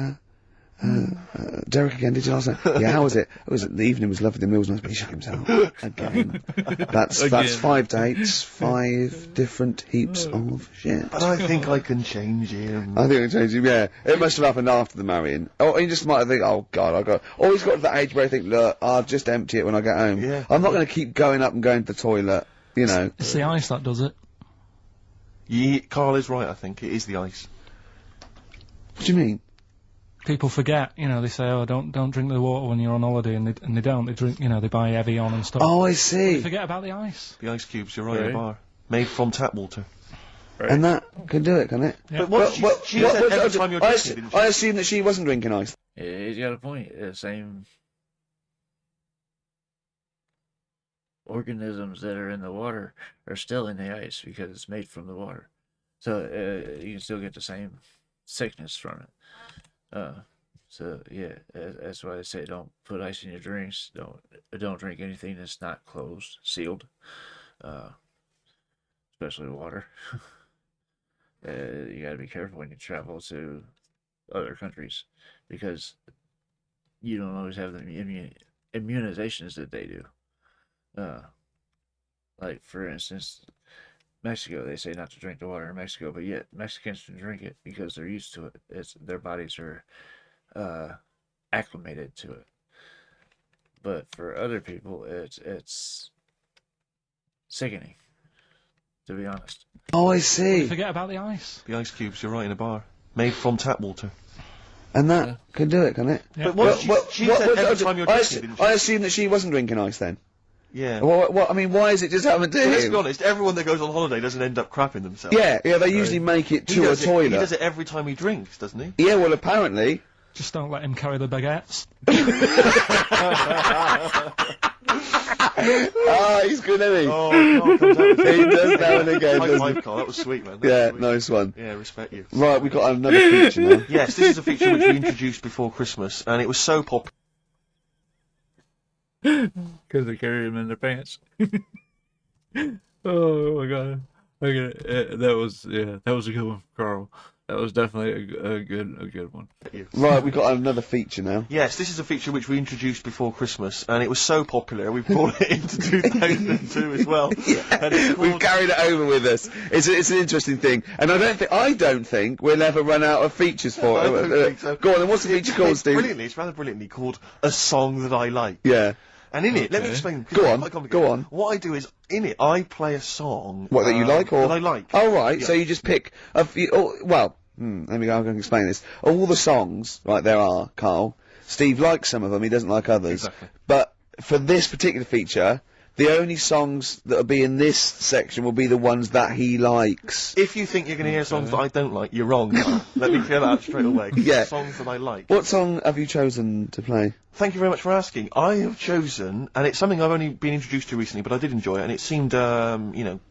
Derek again, did you last night? Yeah, how was it? The evening was lovely, the meal was nice, but he shut himself. Again. That's 5 dates, 5 different heaps of shit. But I think I can change him. I think it changed him, yeah. It must have happened after the marrying. Or he just might have think, oh god, or he's got to that age where he think, look, I'll just empty it when I get home. Yeah. I'm not going to keep going up and going to the toilet, you know. It's the ice that does it. Carl is right, I think. It is the ice. What do you mean? People forget, they say, oh, don't drink the water when you're on holiday, and they don't. They drink, they buy Evian and stuff. Oh, I They see. forget about the ice. The ice cubes, you're right, in Right. a bar. Made from tap water. Right. And that can do it, can it? Yeah. But she said every time you're I drinking, didn't she? I assume that she wasn't drinking ice. Yeah, he's got a point. Same organisms that are in the water are still in the ice because it's made from the water. So you can still get the same sickness from it. So yeah, that's why they say don't put ice in your drinks. Don't drink anything that's not closed, sealed. especially water. You got to be careful when you travel to other countries because you don't always have the immunizations that they do. Like for instance, Mexico, they say not to drink the water in Mexico, but yet Mexicans can drink it because they're used to it. It's their bodies are acclimated to it. But for other people, it's sickening, to be honest. Oh, I see. Forget about the ice. The ice cubes, you're right, in a bar. Made from tap water. And that can do it, can it? Yeah. But she said every time you're drinking, didn't she? I assume that she wasn't drinking ice then. Yeah. What, I mean, why is it just happened to Well, let's him? be honest, everyone that goes on holiday doesn't end up crapping themselves. Yeah, they usually make it to a toilet. He does it every time he drinks, doesn't he? Yeah, well, apparently. Just don't let him carry the baguettes. Ah, he's good, isn't he? Oh, Carl comes out with He does now and again, High doesn't five, he? Carl. That was sweet, man. Yeah, nice one. Yeah, respect you. Right, we've got another feature now. Yes, this is a feature which we introduced before Christmas, and it was so popular. Because they carry them in their pants. Oh my god. Okay, that was a good one, Carl. That was definitely a good one. Right, we've got another feature now. Yes, this is a feature which we introduced before Christmas, and it was so popular we brought it into 2002 as well. And it's called... We've carried it over with us. It's an interesting thing, and I don't think we'll ever run out of features for I it. don't think so. Go on, then what's the feature called, Steve? It's rather brilliantly called A Song That I Like. Yeah. And in it, let me explain. Go on, Quite complicated. go on. What I do is, in it, I play a song. What, that you like, or? That I like. Oh, right, Yeah. so you just pick a few, let me go, I'm going to explain this. All the songs, right, there are, Carl, Steve likes some of them, he doesn't like others. Exactly. But for this particular feature, the only songs that will be in this section will be the ones that he likes. If you think you're going to hear songs that I don't like, you're wrong. Let me clear that up straight away. Yeah. Songs that I like. What song have you chosen to play? Thank you very much for asking. I have chosen, and it's something I've only been introduced to recently, but I did enjoy it, and it seemed,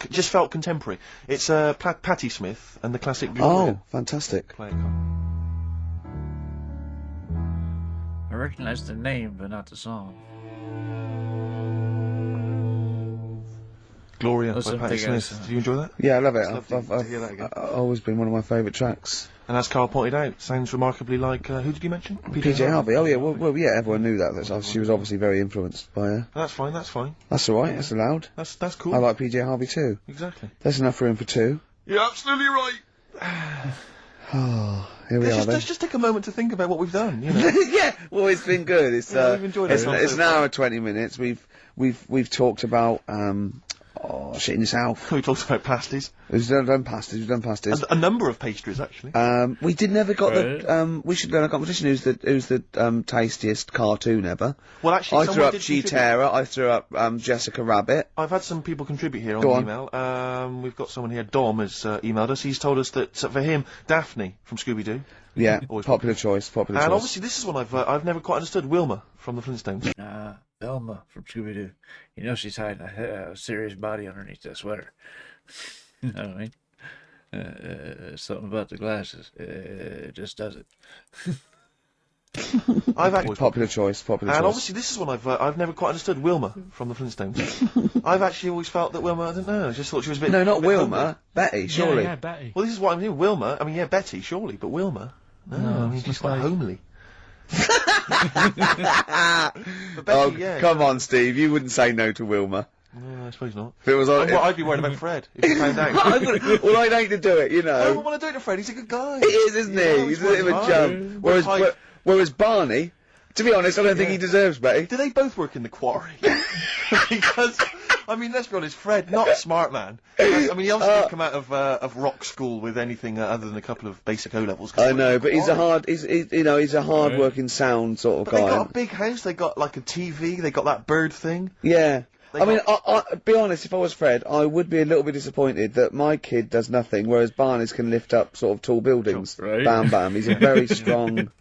just felt contemporary. It's Patti Smith and the classic Gloria. Oh, fantastic. Play it, Carl. I recognize the name, but not the song. Gloria by Listen, Patti big ass, Smith. Do you enjoy that? Yeah, I love it. It's lovely to hear that again. I've always been one of my favourite tracks. And as Carl pointed out, sounds remarkably like, who did you mention? PJ Harvey. Oh, yeah, well, yeah, everyone knew that. She was obviously very influenced by her. That's fine, that's fine. That's alright, that's allowed. That's cool. I like PJ Harvey too. Exactly. There's enough room for two. You're absolutely right. Oh, here we are then. Let's just take a moment to think about what we've done, you know. Yeah, well, it's been good. It's we've enjoyed it's, ourselves it's so an far. hour and 20 minutes. We've talked about shit in the south. We talked about pasties. We've done pasties. A number of pastries, actually. We did never got Right. the we should go in a competition. Who's the tastiest cartoon ever? Well, actually, I threw someone up did contribute. Cheetara. I threw up Jessica Rabbit. I've had some people contribute here on Go the on. email. We've got someone here, Dom, has emailed us. He's told us that, for him, Daphne from Scooby-Doo. Yeah, Always popular choice. And obviously, this is one I've never quite understood. Wilma from the Flintstones. Velma from Scooby-Doo. You know she's hiding a serious body underneath that sweater. You know what I mean? Something about the glasses. It just does it. I've actually popular choice. And obviously, this is one I've never quite understood. Wilma from the Flintstones. I've actually always felt that Wilma. I don't know. I just thought she was a bit. No, not a bit Wilma. homely. Betty, surely. Yeah, Betty. Well, this is what I'm doing. Wilma. I mean, yeah, Betty, surely, but Wilma. No, I mean, it's she's just quite like- homely. But Betty, Oh, yeah. come on, Steve. You wouldn't say no to Wilma. No, I suppose not. If it was on. Well, I'd be worried about Fred if he found out. Well, I'd hate to do it, you I know. don't want to do it to Fred. He's a good guy. He is, isn't Yeah, he? He's a bit of a working chump. hard. Works Whereas Barney, to be honest, I don't think Yeah. he deserves Betty. Do they both work in the quarry? Because, I mean, let's be honest, Fred, not a smart man. I mean, he obviously didn't come out of rock school with anything other than a couple of basic O levels. I know, but he's a hard-working, sound sort of But they guy. got a big house. They got like a TV. They got that bird thing. Yeah. They I mean, got- be honest, if I was Fred, I would be a little bit disappointed that my kid does nothing, whereas Barney's can lift up sort of tall buildings. Right. Bam, bam. He's a very strong,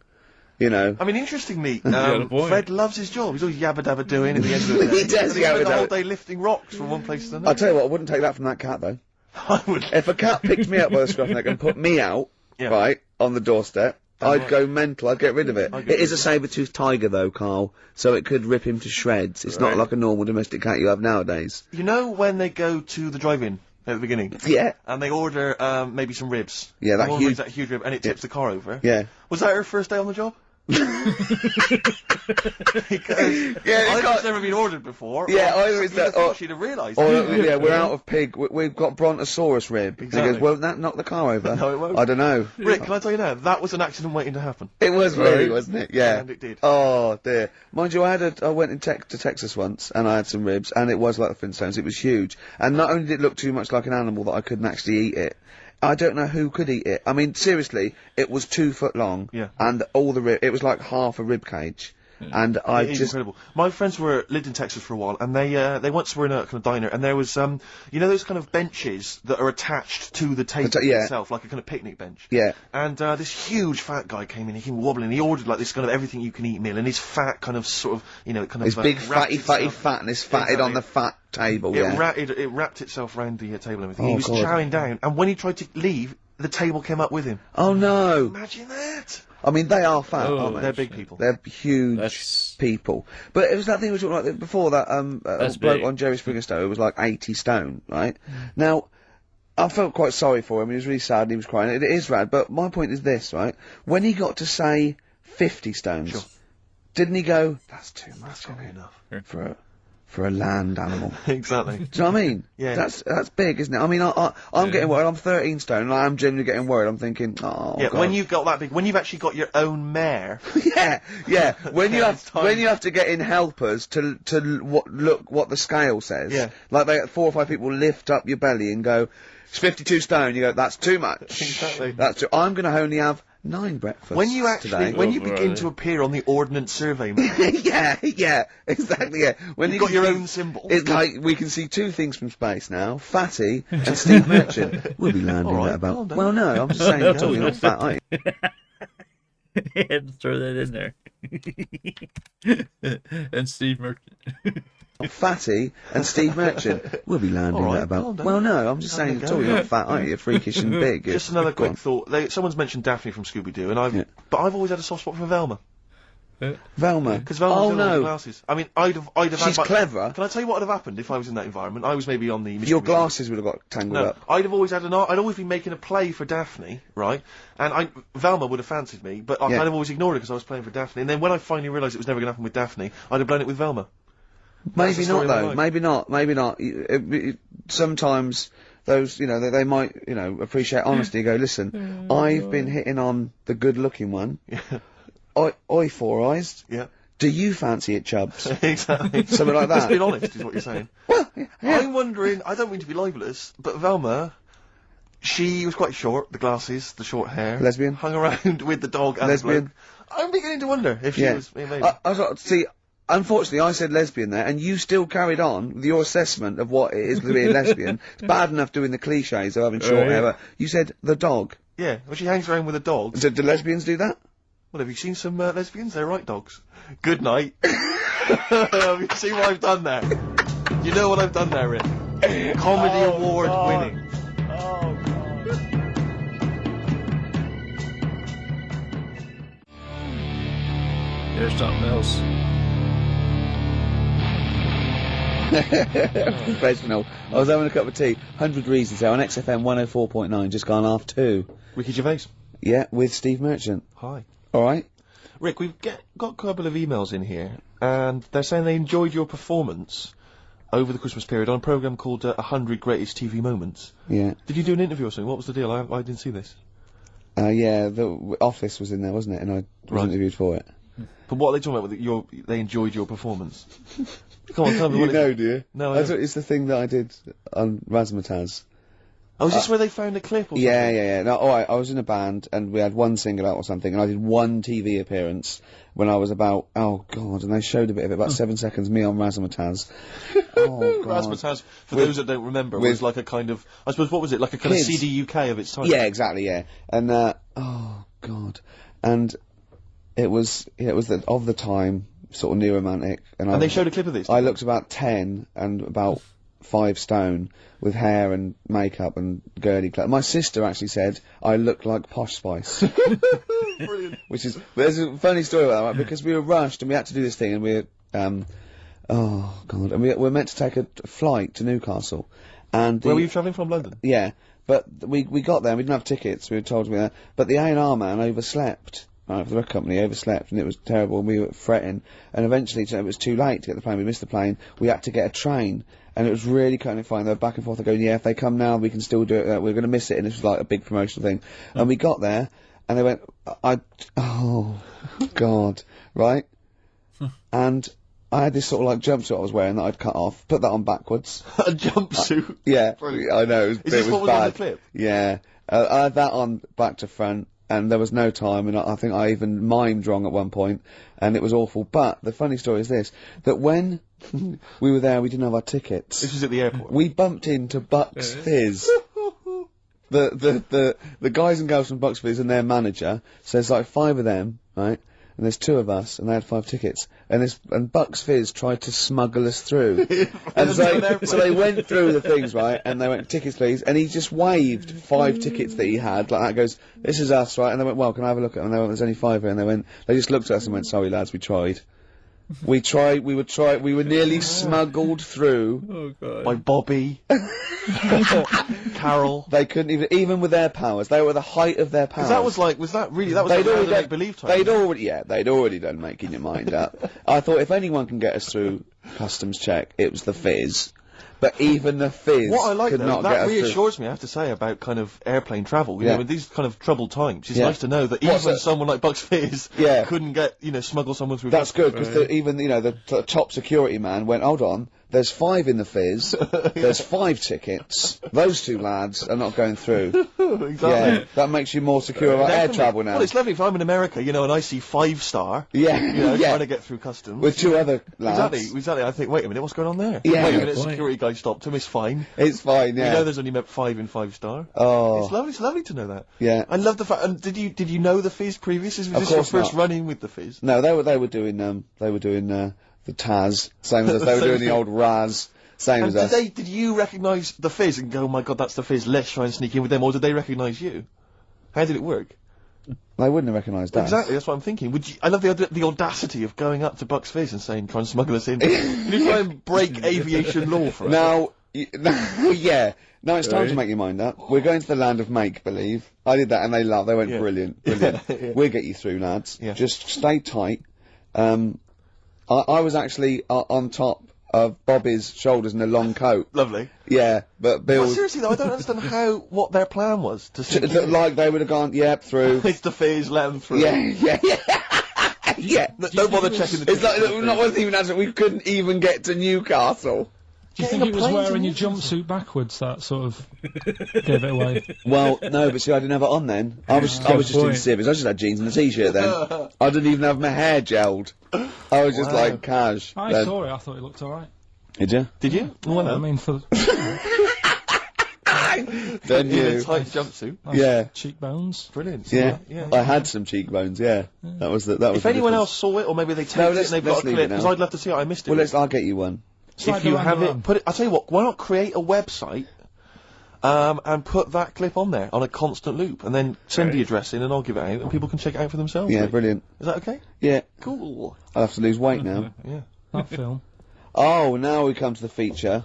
you know. I mean, interestingly, got a point. Fred loves his job. He's always yabba dabba doing at the end of the day. He does And he spent yabba the whole dabba. day lifting rocks from one place to another. I'll tell you what, I wouldn't take that from that cat, though. I would. If a cat picked me up by the scruff neck and put me out, Yeah. right, on the doorstep, I'd go mental. I'd get rid of it. I'd It get is a rid saber-toothed tiger, though, Carl, so it could rip him to shreds. It's not like a normal domestic cat you have nowadays. You know when they go to the drive-in at the beginning? Yeah. And they order, maybe some ribs. Yeah, that One huge- brings that huge rib, and it tips the car over. Yeah. Was that her first day on the job? Because Yeah, I've never been ordered before. Yeah, or either it's you'd have that, thought or- she'd have realised. Yeah, we're out of pig. We've got Brontosaurus rib. And he Exactly. goes, won't that knock the car over? No, it won't. I don't know. Rick, can I tell you now? That was an accident waiting to happen. It was really, Right. wasn't it? Yeah. And it did. Oh dear. Mind you, I went to Texas once, and I had some ribs, and it was like the Flintstones. It was huge, and not only did it look too much like an animal that I couldn't actually eat it. I don't know who could eat it. I mean, seriously, it was 2 foot long, Yeah. and all the rib. It was like half a rib cage, and I It is just. incredible. My friends lived in Texas for a while, and they once were in a kind of diner, and there was you know those kind of benches that are attached to the table yeah. itself, like a kind of picnic bench. Yeah. And this huge fat guy came in. He came wobbling. He ordered like this kind of everything you can eat meal, and his fat kind of sort of kind of His big wrapped fatty itself- fatness fatted on the fat table. Yeah. It wrapped itself around the table and everything. Oh, He was God. chowing down, and when he tried to leave, the table came up with him. Oh no. Imagine that. I mean, they are fat, Oh, aren't they? They're big people. They're huge That's- people. But it was that thing we were talking about before, that That's bloke big. on Jerry Springer Show who was like 80 stone, right? Now, I felt quite sorry for him. He was really sad and he was crying. It is rad, but my point is this, right? When he got to say 50 stones, Sure. didn't he go, that's too much Not isn't enough. it, for a land animal? Exactly. Do you know what I mean? Yeah. That's big, isn't it? I mean, I'm getting worried. I'm 13 stone, and I am genuinely getting worried. I'm thinking, oh, Yeah, God. when you've got that big, when you've actually got your own mare. yeah. When you Yeah, have it's time. when you have to get in helpers to look what the scale says. Yeah. Like 4 or 5 people lift up your belly and go, it's 52 stone. You go, that's too much. Exactly. That's too. I'm going to only have 9 breakfasts When you actually, today. when you begin Right. to appear on the Ordnance Survey map, yeah, exactly. Yeah. When you've you got your can own symbol. It's like we can see 2 things from space now: Fatty and Steve Merchant. We'll be landing All right, at about. well done. Well, no, I'm just saying you're talking not fat, are you? Had to throw that in there. And Steve Merchant. Fatty and Steve Merchant. We'll be landing All right, at about. well done. Well, no, I'm just saying, Having a you're go. talking not fat, aren't you? You're freakish and big. Just another Go on. quick thought. Someone's mentioned Daphne from Scooby-Doo, and Yeah. but I've always had a soft spot for Velma. Velma. Because Velma Oh was doing all the no, glasses. I mean, I'd have she's had my, clever. Can I tell you what would have happened if I was in that environment? I was maybe on the Your mystery machine. glasses would have got tangled No, up. I'd have always had I'd always been making a play for Daphne, right? And Velma would have fancied me, but I Yeah. kind of always ignored it because I was playing for Daphne. And then when I finally realised it was never going to happen with Daphne, I'd have blown it with Velma. That's Maybe the story not of my though. life. Maybe not. Maybe not. Sometimes those, they might, appreciate honesty. Go, listen, I've been hitting on the good-looking one. Yeah, Oi, Four Eyes. yeah, Do you fancy it, Chubbs? exactly. Something like Let's that. be honest, is what you're saying. Well, yeah. I'm wondering. I don't mean to be libelous, but Velma. She was quite short, the glasses, the short hair. Lesbian? Hung around with the dog and Lesbian? the bloke. I'm beginning to wonder if she Yeah. was. Maybe. I was like, see, unfortunately, I said lesbian there, and you still carried on with your assessment of what it is to be a lesbian. It's bad enough doing the cliches of having short yeah. hair, but you said the dog. Yeah, well, she hangs around with a dog. Do lesbians do that? Well, have you seen some lesbians? They're right dogs. Good night. You see what I've done there? You know what I've done there, Rick? Comedy award winning. There's something else. Professional. I was having a cup of tea. 100 Reasons there on XFM 104.9, just gone half 2. Ricky Gervais. Yeah, with Steve Merchant. Hi. Alright? Rick, we've got a couple of emails in here, and they're saying they enjoyed your performance over the Christmas period on a programme called 100 Greatest TV Moments. Yeah. Did you do an interview or something? What was the deal? I didn't see this. Yeah, the Office was in there, wasn't it? And I was Right. interviewed for it. But what are they talking about? They enjoyed your performance. Come on, tell me You what know, do you? No, I That's don't. what, it's the thing that I did on Razzmatazz. Oh, is this where they found a clip or Yeah, something? yeah, yeah. No, alright, I was in a band, and we had one single out or something, and I did one TV appearance when I was about, oh god, and they showed a bit of it, about 7 seconds, me on Razzmatazz. Oh god. Razzmatazz, for With- those that don't remember, with- was like a kind of, I suppose, what was it? Like a kind Kids. of CD UK of its time. Yeah, exactly, yeah. And, oh god. And it was of the time, sort of new romantic, and And they showed a clip of this. I looked about 10, and about 5 stone with hair and makeup and girly clothes. My sister actually said I look like Posh Spice. Brilliant. There's a funny story about that, right? Because we were rushed and we had to do this thing, and oh god, and we were meant to take a flight to Newcastle. And Where were you travelling from? London? Yeah, but we got there and we didn't have tickets, we were told to be there, but the A&R man overslept. Right, for the record company, overslept, and it was terrible, and we were fretting, and eventually it was too late to get the plane, we missed the plane, we had to get a train, and it was really kind of fine, they were back and forth, they're going, yeah, if they come now, we can still do it, we're going to miss it, and this was like a big promotional thing, and we got there, and they went, oh, God, right, and I had this sort of like jumpsuit I was wearing that I'd cut off, put that on backwards. A jumpsuit? Yeah, Brilliant. I know, Is this what was bad. on the clip? Yeah, I had that on back to front, and there was no time, and I think I even mimed wrong at one point, and it was awful. But the funny story is this, that when we were there, we didn't have our tickets. This was at the airport. We bumped into Bucks Fizz. The guys and girls from Bucks Fizz and their manager, so there's like 5 of them, right? And there's 2 of us, and they had 5 tickets. And Bucks Fizz tried to smuggle us through. And so they went through the things, right? And they went, tickets please. And he just waved 5 tickets that he had, like that, goes, this is us, right? And they went, well, can I have a look at them? And they went, there's only 5 here. And they just looked at us and went, sorry lads, we tried. We were nearly smuggled through. Oh god. By Bobby. Carol. They couldn't even with their powers, they were the height of their powers. That was like make-believe time. They'd already done making your mind up. I thought if anyone can get us through customs check, it was the Fizz. But even the Fizz what I like could though, not that get us reassures me, I have to say, about kind of airplane travel. You know, in these kind of troubled times, it's Yeah. nice to know that even someone like Bucks Fizz couldn't get, smuggle someone through. That's good, because even, the top security man went, hold on, there's 5 in the Fizz, there's 5 tickets, those 2 lads are not going through. Exactly. Yeah, that makes you more secure about air travel now. Well, it's lovely if I'm in America, and I see 5-star, Yeah, trying to get through customs. with 2 other lads. Exactly. I think, wait a minute, what's going on there? Yeah. Wait a minute, Good point. security guy stopped him, it's fine. It's fine, yeah. There's only 5 in 5-star. Oh. It's lovely to know that. Yeah. I love the fact, and did you know the Fizz previous? Was Of this your course first not. run-in with the Fizz? No, they were doing the Taz, same as us, they were doing the old Raz, same And as us. did you recognise the Fizz and go, oh my god, that's the Fizz, let's try and sneak in with them, or did they recognise you? How did it work? They wouldn't have recognised us. Exactly, that's what I'm thinking. I love the audacity of going up to Bucks Fizz and saying, try and smuggle us in. Can you try and break aviation law for us? Now, yeah. Now it's time to make your mind up. We're going to the land of make-believe. I did that and they laughed. They went, brilliant. Yeah. We'll get you through, lads. Yeah. Just stay tight. I was actually on top of Bobby's shoulders in a long coat. Lovely. Yeah, but Bill... Well, seriously though, I don't understand what their plan was. like they would have gone, yep, through. It's the Fizz, let them through. Yeah. Yeah. Don't bother checking the It's like, tickets. not wasn't even answering, we couldn't even get to Newcastle. Do you think it was wearing your jumpsuit backwards that sort of gave it away? Well, no, but see, I didn't have it on then. I was just in civvies. I just had jeans and a t-shirt then. I didn't even have my hair gelled. I was just like cash. I saw it. I thought it looked all right. Did you? Did you? Well, I mean, for Then in a you. tight jumpsuit. nice Yeah. cheekbones. Brilliant. Yeah. Yeah. I had some cheekbones. Yeah. That was the. If anyone else saw it, or maybe they taped it let's- and they've let's got a leave clip, it now. because I'd love to see it. I missed it. Well, I'll get you one. Slide If you around have the it, room. put it. I'll tell you what. Why not create a website, and put that clip on there on a constant loop, and then send the address in, and I'll give it out, and people can check it out for themselves. Yeah, Like, brilliant. is that okay? Yeah. Cool. I'll have to lose weight now. Yeah. That film. Oh, now we come to the feature.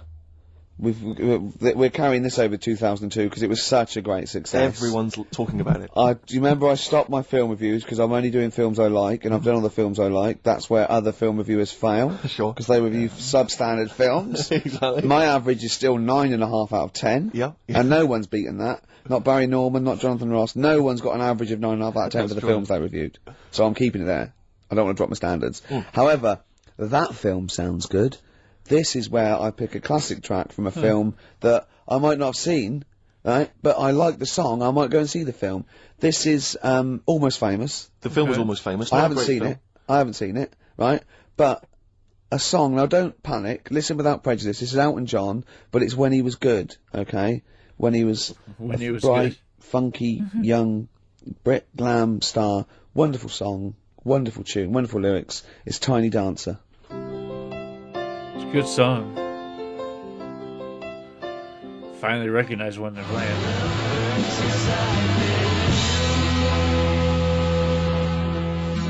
We're carrying this over 2002 because it was such a great success. Everyone's talking about it. Do you remember I stopped my film reviews because I'm only doing films I like, and I've done all the films I like. That's where other film reviewers fail. Sure. Because they review substandard films. Exactly. My average is still 9.5 out of 10. Yeah. And no one's beaten that. Not Barry Norman, not Jonathan Ross. No one's got an average of 9.5 out of 10 for the true. films they reviewed. So I'm keeping it there. I don't want to drop my standards. However, that film sounds good. This is where I pick a classic track from a film that I might not have seen, right? But I like the song, I might go and see the film. This is Almost Famous. The film was almost famous. I Not a haven't great seen film. it. I haven't seen it, right? But a song, now don't panic, listen without prejudice. This is Elton John, but it's when he was good, okay? When he was bright, good. funky, young, Brit glam star. Wonderful song, wonderful tune, wonderful lyrics. It's Tiny Dancer. It's a good song. finally recognize when they're playing.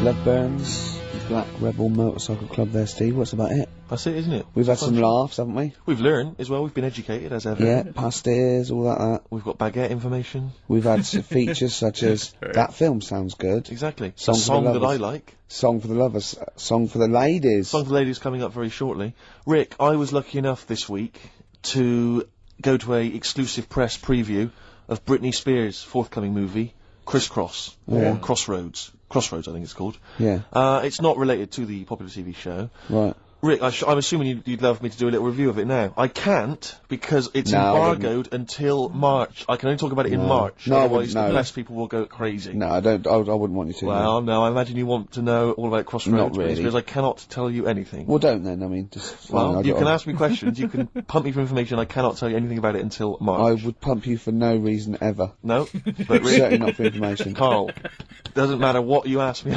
Love Burns, Black Rebel Motorcycle Club there, Steve. What's about it? That's it, isn't it? We've had some laughs, haven't we? We've learned as well. We've been educated as ever. Yeah, past ears, all that. We've got Baguette information. We've had features such as that film sounds good. Exactly. Song A for song the that I lovers. like. Song for the lovers. Song for the ladies. Song for the ladies coming up very shortly. Rick, I was lucky enough this week to go to a exclusive press preview of Britney Spears' forthcoming movie, Crisscross, or Crossroads. Crossroads, I think it's called. Yeah. It's not related to the popular TV show. Right. Rick, I'm assuming you'd love me to do a little review of it now. I can't, because it's No, I embargoed until March. I can only talk about it in No. March, No, I otherwise wouldn't, the no. press people will go crazy. No, I don't. I wouldn't want you to. Well, no, I imagine you want to know all about Crossroads, Not really. because I cannot tell you anything. Well, don't then. I mean, just. Well, you can ask me questions, you can pump me for information, I cannot tell you anything about it until I March. would pump you for no reason ever. No? But Rick, Certainly not for information. Carl, doesn't matter what you ask me.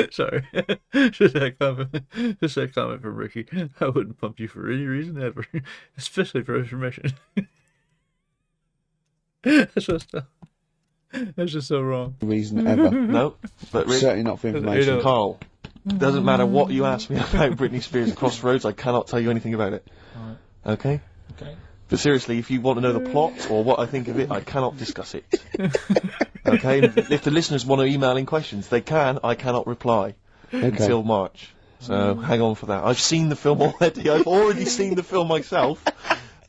Sorry. Just that comment from Ricky. I wouldn't pump you for any reason ever, especially for information. That's just so wrong. Reason ever. No? But Rick, Certainly not for information. Carl, doesn't matter what you ask me about Britney Spears' Crossroads, I cannot tell you anything about it. Alright. Okay? Okay. But seriously, if you want to know the plot or what I think of it, I cannot discuss it. Okay? And if the listeners want to email in questions, they can. I cannot reply until March. So hang on for that. I've seen the film already. I've already seen the film myself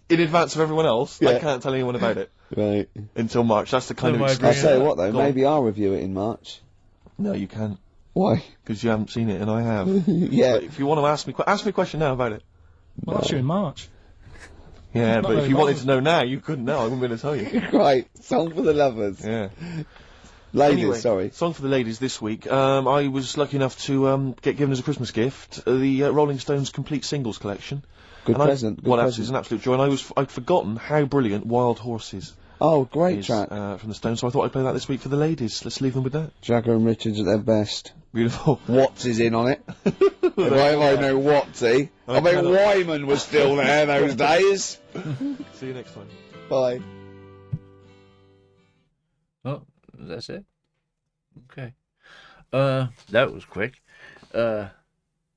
in advance of everyone else. I Yeah. can't tell anyone about it Right. until March. That's the kind So of my I'll exclusive. tell you what though. Go on. Maybe I'll review it in March. No, you can't, Why? because you haven't seen it, and I have. Yeah. But if you want to ask me a question now about it. Well, that's you in March. Yeah, Not but if very you wanted bothered. to know now, you couldn't know. I wouldn't be able to tell you. Right. Song for the lovers. Yeah. Ladies. Anyway, Sorry. song for the ladies this week. I was lucky enough to get given as a Christmas gift the Rolling Stones complete singles collection. Good And present. Good Well, present. it's an absolute joy. And I'd forgotten how brilliant Wild Horses Oh, great is track. from the Stones. So I thought I'd play that this week for the ladies. Let's leave them with that. Jagger and Richards at their best. Beautiful. Watts is in on it. If I know Wattsy. I mean, cannot- Wyman was still there those days. See you next time. Bye. Oh, that's it? Okay. That was quick. That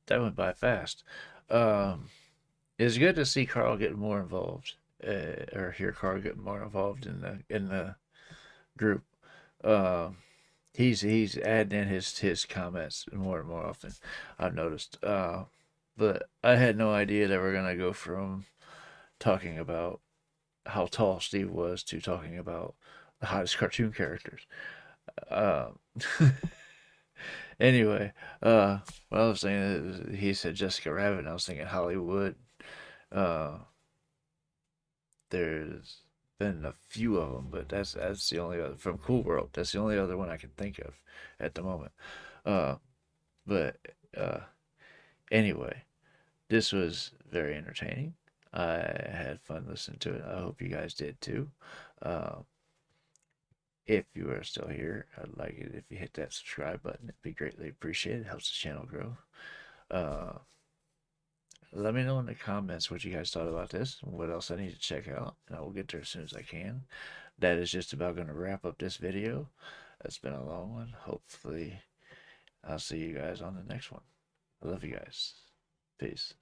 went by fast. It's good to see Carl getting more involved, or hear Carl getting more involved in the group. He's adding in his comments more and more often, I've noticed. But I had no idea that we're gonna go from talking about how tall Steve was to talking about the hottest cartoon characters. Anyway, what I was saying is, he said Jessica Rabbit, and I was thinking Hollywood. There's been a few of them, but that's the only other from Cool World. That's the only other one I can think of at the moment. But anyway, this was very entertaining. I had fun listening to it. I hope you guys did too. If you are still here, I'd like it if you hit that subscribe button. It'd be greatly appreciated. It helps the channel grow. Let me know in the comments what you guys thought about this and what else I need to check out, and I will get there as soon as I can. That is just about going to wrap up this video. It's been a long one. Hopefully, I'll see you guys on the next one. I love you guys. Peace.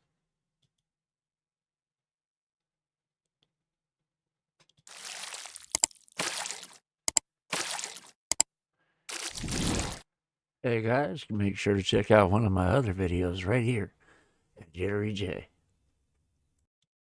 Hey guys, make sure to check out one of my other videos right here at JitteryJay.